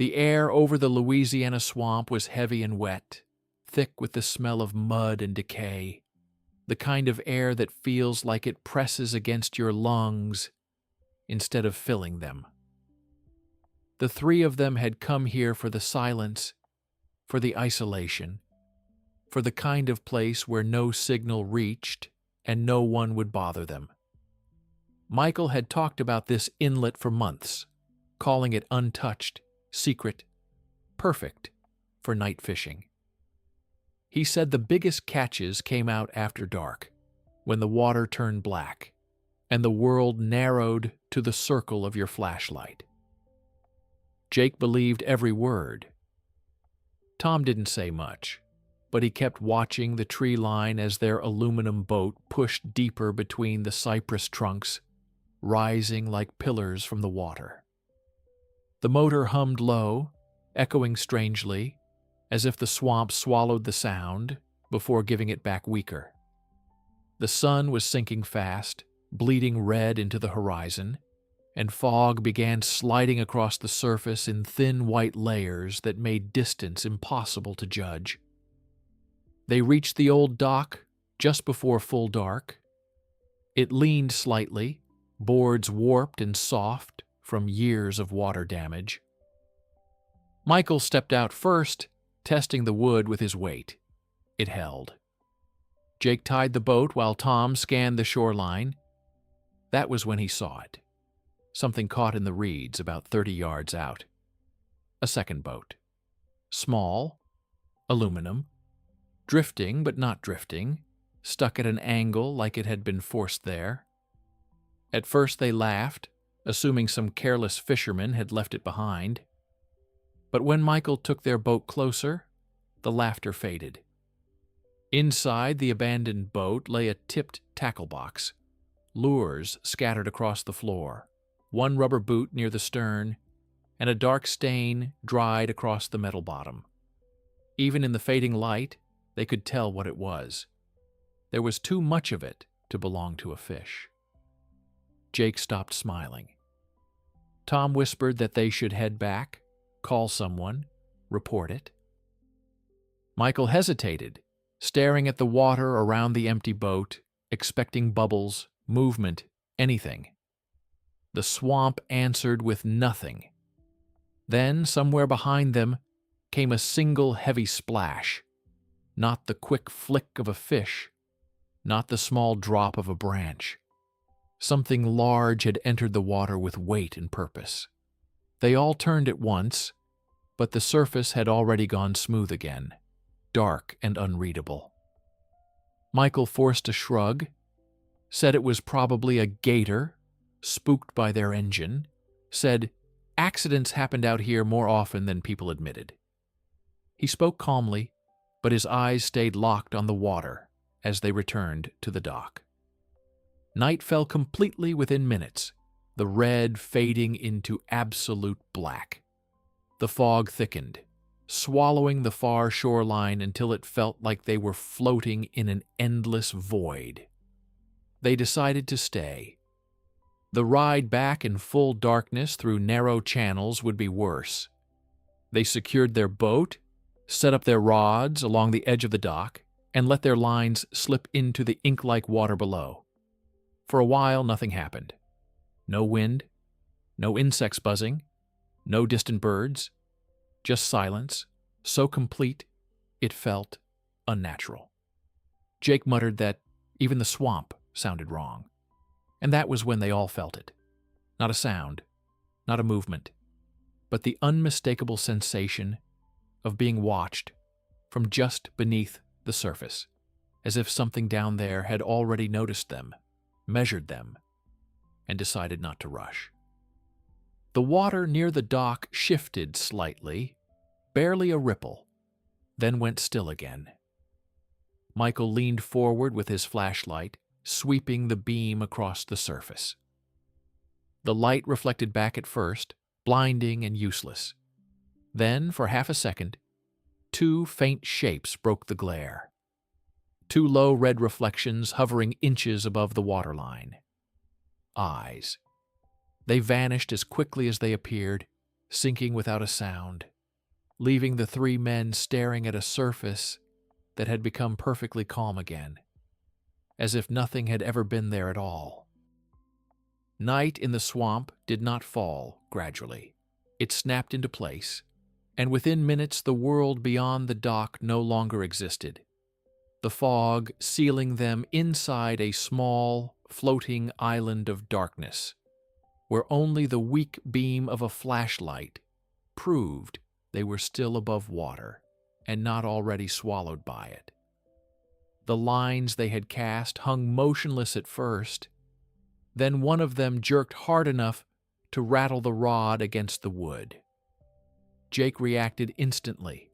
The air over the Louisiana swamp was heavy and wet, thick with the smell of mud and decay, the kind of air that feels like it presses against your lungs instead of filling them. The three of them had come here for the silence, for the isolation, for the kind of place where no signal reached and no one would bother them. Michael had talked about this inlet for months, calling it untouched, secret, perfect for night fishing. He said the biggest catches came out after dark, when the water turned black and the world narrowed to the circle of your flashlight. Jake believed every word. Tom didn't say much, but he kept watching the tree line as their aluminum boat pushed deeper between the cypress trunks, rising like pillars from the water. The motor hummed low, echoing strangely, as if the swamp swallowed the sound before giving it back weaker. The sun was sinking fast, bleeding red into the horizon, and fog began sliding across the surface in thin white layers that made distance impossible to judge. They reached the old dock just before full dark. It leaned slightly, boards warped and soft from years of water damage. Michael stepped out first, testing the wood with his weight. It held. Jake tied the boat while Tom scanned the shoreline. That was when he saw it. Something caught in the reeds about 30 yards out. A second boat. Small, aluminum, drifting but not drifting, stuck at an angle like it had been forced there. At first they laughed, assuming some careless fisherman had left it behind. But when Michael took their boat closer, the laughter faded. Inside the abandoned boat lay a tipped tackle box, lures scattered across the floor, one rubber boot near the stern, and a dark stain dried across the metal bottom. Even in the fading light, they could tell what it was. There was too much of it to belong to a fish. Jake stopped smiling. Tom whispered that they should head back, call someone, report it. Michael hesitated, staring at the water around the empty boat, expecting bubbles, movement, anything. The swamp answered with nothing. Then, somewhere behind them, came a single heavy splash. Not the quick flick of a fish, not the small drop of a branch. Something large had entered the water with weight and purpose. They all turned at once, but the surface had already gone smooth again, dark and unreadable. Michael forced a shrug, said it was probably a gator, spooked by their engine, said accidents happened out here more often than people admitted. He spoke calmly, but his eyes stayed locked on the water as they returned to the dock. Night fell completely within minutes, the red fading into absolute black. The fog thickened, swallowing the far shoreline until it felt like they were floating in an endless void. They decided to stay. The ride back in full darkness through narrow channels would be worse. They secured their boat, set up their rods along the edge of the dock, and let their lines slip into the ink-like water below. For a while, nothing happened. No wind, no insects buzzing, no distant birds, just silence, so complete it felt unnatural. Jake muttered that even the swamp sounded wrong. And that was when they all felt it. Not a sound, not a movement, but the unmistakable sensation of being watched from just beneath the surface, as if something down there had already noticed them, measured them, and decided not to rush. The water near the dock shifted slightly, barely a ripple, then went still again. Michael leaned forward with his flashlight, sweeping the beam across the surface. The light reflected back at first, blinding and useless. Then, for half a second, two faint shapes broke the glare. Two low red reflections hovering inches above the waterline. Eyes. They vanished as quickly as they appeared, sinking without a sound, leaving the three men staring at a surface that had become perfectly calm again, as if nothing had ever been there at all. Night in the swamp did not fall gradually. It snapped into place, and within minutes the world beyond the dock no longer existed, the fog sealing them inside a small, floating island of darkness, where only the weak beam of a flashlight proved they were still above water and not already swallowed by it. The lines they had cast hung motionless at first. Then one of them jerked hard enough to rattle the rod against the wood. Jake reacted instantly,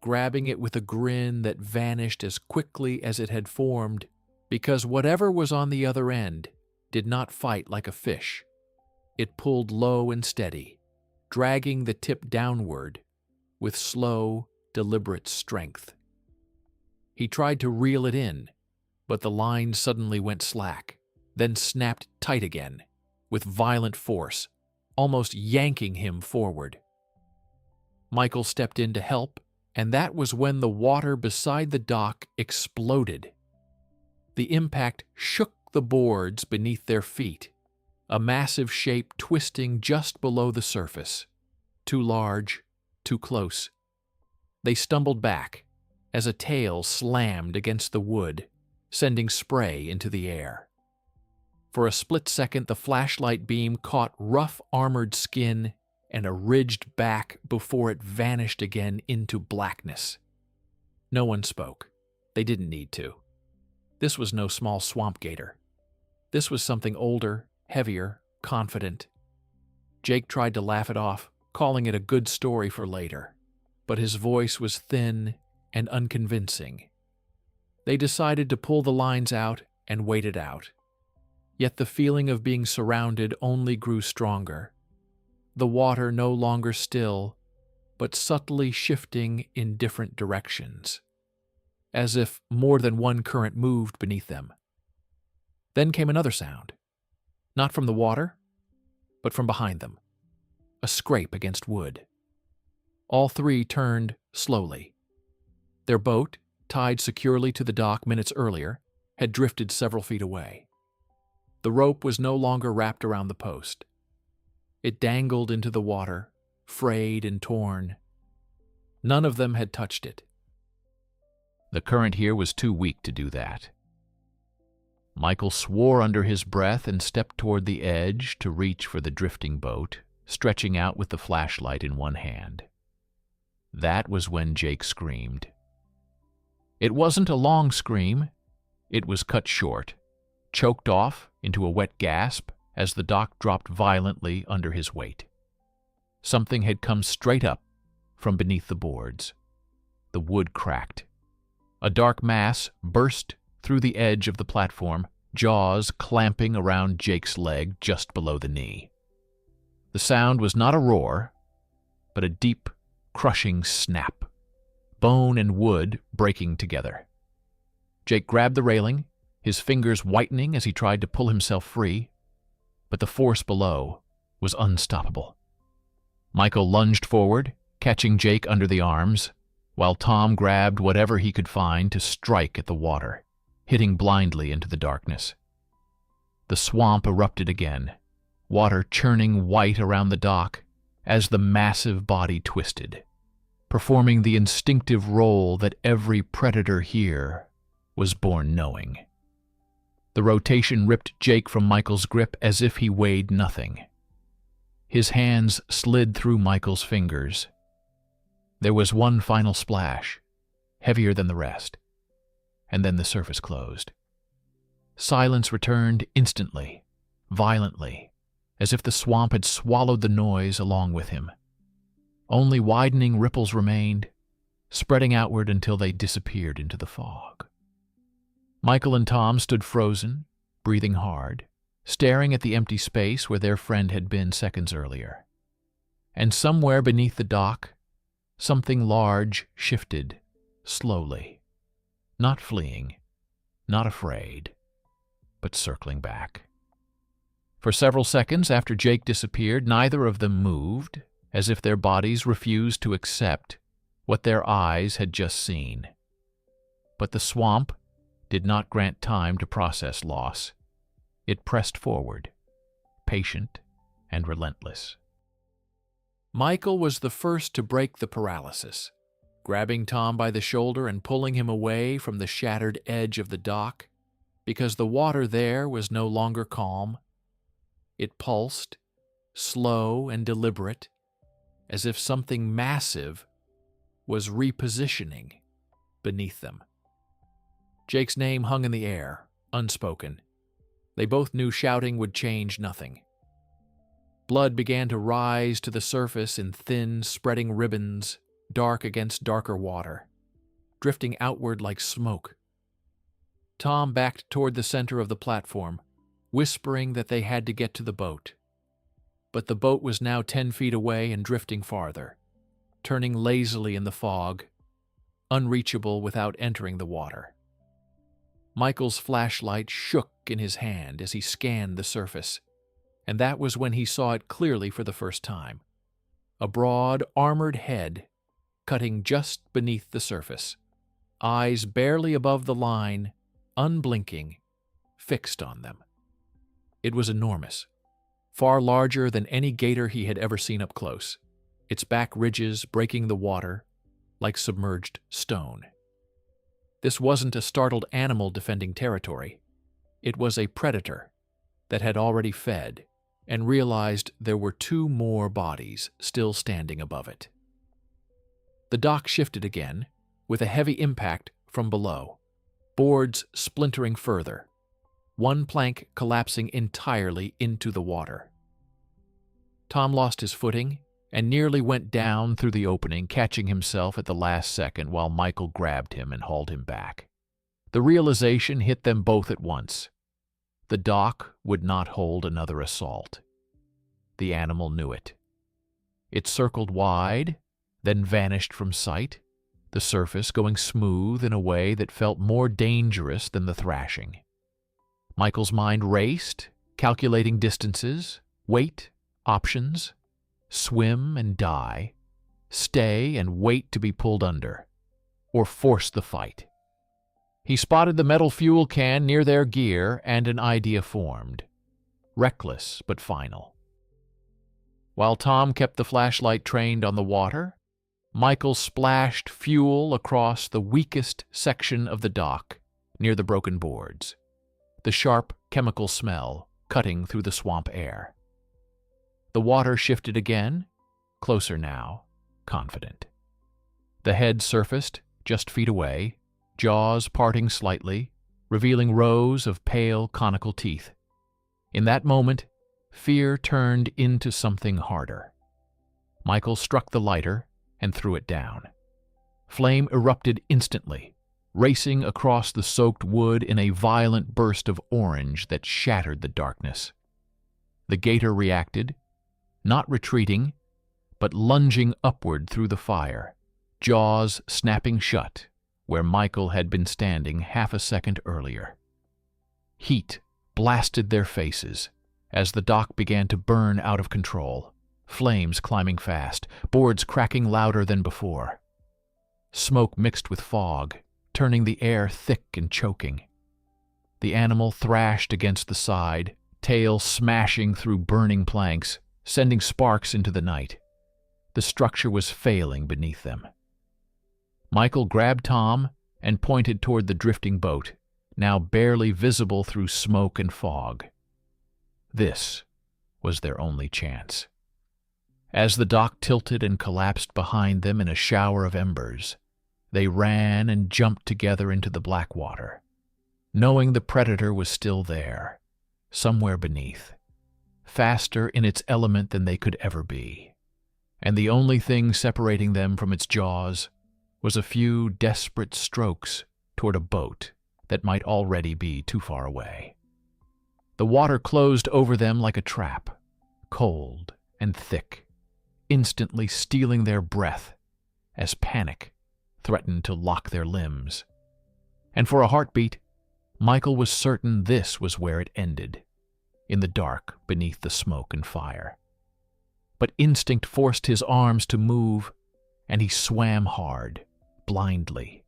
grabbing it with a grin that vanished as quickly as it had formed, because whatever was on the other end did not fight like a fish. It pulled low and steady, dragging the tip downward with slow, deliberate strength. He tried to reel it in, but the line suddenly went slack, then snapped tight again, with violent force, almost yanking him forward. Michael stepped in to help, and that was when the water beside the dock exploded. The impact shook the boards beneath their feet, a massive shape twisting just below the surface. Too large, too close. They stumbled back as a tail slammed against the wood, sending spray into the air. For a split second, the flashlight beam caught rough armored skin and a ridged back before it vanished again into blackness. No one spoke. They didn't need to. This was no small swamp gator. This was something older, heavier, confident. Jake tried to laugh it off, calling it a good story for later, but his voice was thin and unconvincing. They decided to pull the lines out and wait it out. Yet the feeling of being surrounded only grew stronger. The water no longer still, but subtly shifting in different directions, as if more than one current moved beneath them. Then came another sound, not from the water, but from behind them, a scrape against wood. All three turned slowly. Their boat, tied securely to the dock minutes earlier, had drifted several feet away. The rope was no longer wrapped around the post. It dangled into the water, frayed and torn. None of them had touched it. The current here was too weak to do that. Michael swore under his breath and stepped toward the edge to reach for the drifting boat, stretching out with the flashlight in one hand. That was when Jake screamed. It wasn't a long scream. It was cut short, choked off into a wet gasp as the dock dropped violently under his weight. Something had come straight up from beneath the boards. The wood cracked. A dark mass burst through the edge of the platform, jaws clamping around Jake's leg just below the knee. The sound was not a roar, but a deep, crushing snap, bone and wood breaking together. Jake grabbed the railing, his fingers whitening as he tried to pull himself free, but the force below was unstoppable. Michael lunged forward, catching Jake under the arms, while Tom grabbed whatever he could find to strike at the water, hitting blindly into the darkness. The swamp erupted again, water churning white around the dock as the massive body twisted, performing the instinctive role that every predator here was born knowing. The rotation ripped Jake from Michael's grip as if he weighed nothing. His hands slid through Michael's fingers. There was one final splash, heavier than the rest, and then the surface closed. Silence returned instantly, violently, as if the swamp had swallowed the noise along with him. Only widening ripples remained, spreading outward until they disappeared into the fog. Michael and Tom stood frozen, breathing hard, staring at the empty space where their friend had been seconds earlier. And somewhere beneath the dock, something large shifted, slowly, not fleeing, not afraid, but circling back. For several seconds after Jake disappeared, neither of them moved, as if their bodies refused to accept what their eyes had just seen. But the swamp did not grant time to process loss. It pressed forward, patient and relentless. Michael was the first to break the paralysis, grabbing Tom by the shoulder and pulling him away from the shattered edge of the dock, because the water there was no longer calm. It pulsed, slow and deliberate, as if something massive was repositioning beneath them. Jake's name hung in the air, unspoken. They both knew shouting would change nothing. Blood began to rise to the surface in thin, spreading ribbons, dark against darker water, drifting outward like smoke. Tom backed toward the center of the platform, whispering that they had to get to the boat. But the boat was now 10 feet away and drifting farther, turning lazily in the fog, unreachable without entering the water. Michael's flashlight shook in his hand as he scanned the surface, and that was when he saw it clearly for the first time. A broad, armored head cutting just beneath the surface, eyes barely above the line, unblinking, fixed on them. It was enormous, far larger than any gator he had ever seen up close, its back ridges breaking the water like submerged stone. This wasn't a startled animal defending territory. It was a predator that had already fed and realized there were 2 more bodies still standing above it. The dock shifted again, with a heavy impact from below, boards splintering further, one plank collapsing entirely into the water. Tom lost his footing and nearly went down through the opening, catching himself at the last second while Michael grabbed him and hauled him back. The realization hit them both at once. The dock would not hold another assault. The animal knew it. It circled wide, then vanished from sight, the surface going smooth in a way that felt more dangerous than the thrashing. Michael's mind raced, calculating distances, weight, options, swim and die, stay and wait to be pulled under, or force the fight. He spotted the metal fuel can near their gear, and an idea formed, reckless but final. While Tom kept the flashlight trained on the water, Michael splashed fuel across the weakest section of the dock near the broken boards, the sharp chemical smell cutting through the swamp air. The water shifted again, closer now, confident. The head surfaced just feet away, jaws parting slightly, revealing rows of pale conical teeth. In that moment, fear turned into something harder. Michael struck the lighter and threw it down. Flame erupted instantly, racing across the soaked wood in a violent burst of orange that shattered the darkness. The gator reacted, not retreating, but lunging upward through the fire, jaws snapping shut where Michael had been standing half a second earlier. Heat blasted their faces as the dock began to burn out of control, flames climbing fast, boards cracking louder than before. Smoke mixed with fog, turning the air thick and choking. The animal thrashed against the side, tail smashing through burning planks, sending sparks into the night. The structure was failing beneath them. Michael grabbed Tom and pointed toward the drifting boat, now barely visible through smoke and fog. This was their only chance. As the dock tilted and collapsed behind them in a shower of embers, they ran and jumped together into the black water, knowing the predator was still there, somewhere beneath, faster in its element than they could ever be, and the only thing separating them from its jaws was a few desperate strokes toward a boat that might already be too far away. The water closed over them like a trap, cold and thick, instantly stealing their breath as panic threatened to lock their limbs. And for a heartbeat, Michael was certain this was where it ended, in the dark beneath the smoke and fire. but instinct forced his arms to move, and he swam hard, blindly,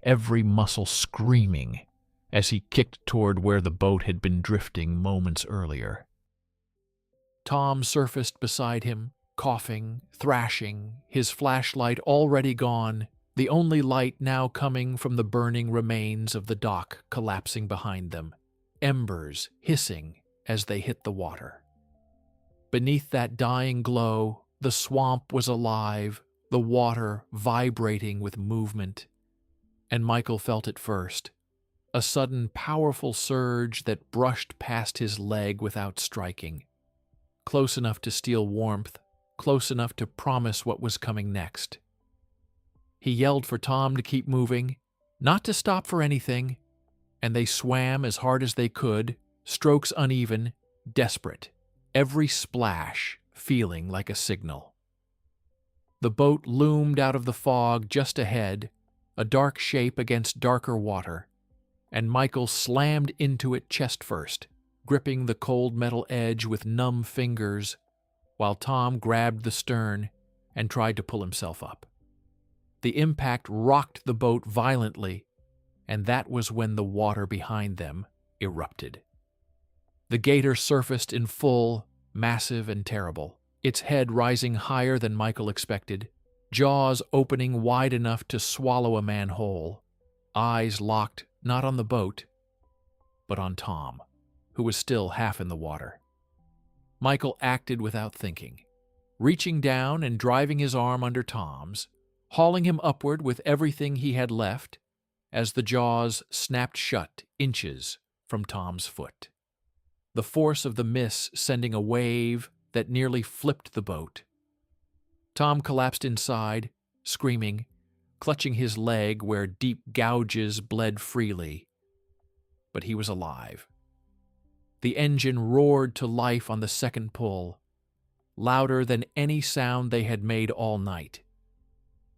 every muscle screaming as he kicked toward where the boat had been drifting moments earlier. Tom surfaced beside him, coughing, thrashing, his flashlight already gone, the only light now coming from the burning remains of the dock collapsing behind them, embers hissing as they hit the water. Beneath that dying glow, the swamp was alive, the water vibrating with movement. And Michael felt it first, a sudden powerful surge that brushed past his leg without striking, close enough to steal warmth, close enough to promise what was coming next. He yelled for Tom to keep moving, not to stop for anything, and they swam as hard as they could, strokes uneven, desperate, every splash feeling like a signal. The boat loomed out of the fog just ahead, a dark shape against darker water, and Michael slammed into it chest first, gripping the cold metal edge with numb fingers, while Tom grabbed the stern and tried to pull himself up. The impact rocked the boat violently, and that was when the water behind them erupted. The gator surfaced in full, massive and terrible, its head rising higher than Michael expected, jaws opening wide enough to swallow a man whole, eyes locked not on the boat, but on Tom, who was still half in the water. Michael acted without thinking, reaching down and driving his arm under Tom's, hauling him upward with everything he had left as the jaws snapped shut inches from Tom's foot. The force of the miss sending a wave that nearly flipped the boat. Tom collapsed inside, screaming, clutching his leg where deep gouges bled freely. But he was alive. The engine roared to life on the second pull, louder than any sound they had made all night,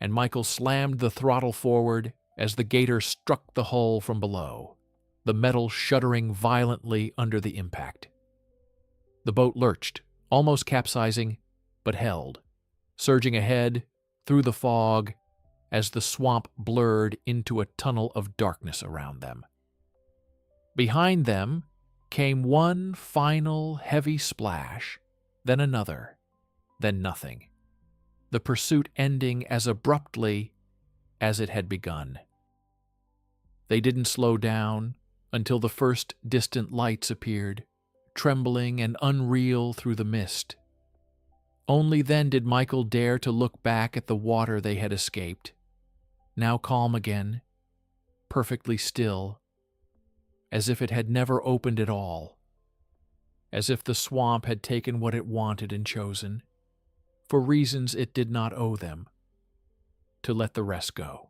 and Michael slammed the throttle forward as the gator struck the hull from below, the metal shuddering violently under the impact. The boat lurched, almost capsizing, but held, surging ahead through the fog as the swamp blurred into a tunnel of darkness around them. Behind them came one final heavy splash, then another, then nothing, the pursuit ending as abruptly as it had begun. They didn't slow down until the first distant lights appeared, trembling and unreal through the mist. Only then did Michael dare to look back at the water they had escaped, now calm again, perfectly still, as if it had never opened at all, as if the swamp had taken what it wanted and chosen, for reasons it did not owe them, to let the rest go.